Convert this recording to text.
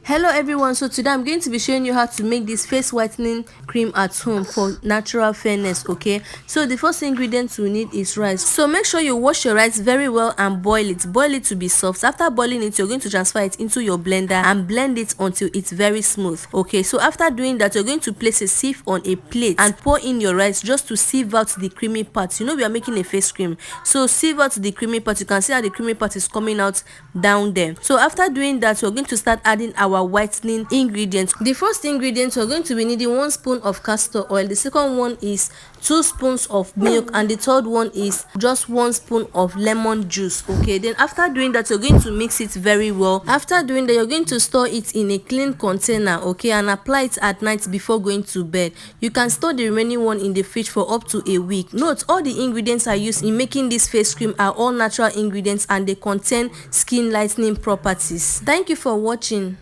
Hello everyone, so today I'm going to be showing you how to make this face whitening cream at home for natural fairness. Okay, so the first ingredient we need is rice. So make sure you wash your rice very well and boil it to be soft. After boiling it, you're going to transfer it into your blender and blend it until it's very smooth. Okay, so after doing that, you're going to place a sieve on a plate and pour in your rice just to sieve out the creamy part. You know we are making a face cream, so sieve out the creamy part. You can see how the creamy part is coming out down there. So after doing that, we're going to start adding our whitening ingredients. The first ingredient, we're going to be needing 1 spoon of castor oil. The second one is 2 spoons of milk, and the third one is just 1 spoon of lemon juice. Okay, then after doing that, you're going to mix it very well. After doing that, you're going to store it in a clean container, okay, and apply it at night before going to bed. You can store the remaining one in the fridge for up to a week. Note, all the ingredients I use in making this face cream are all natural ingredients and they contain skin lightening properties. Thank you for watching.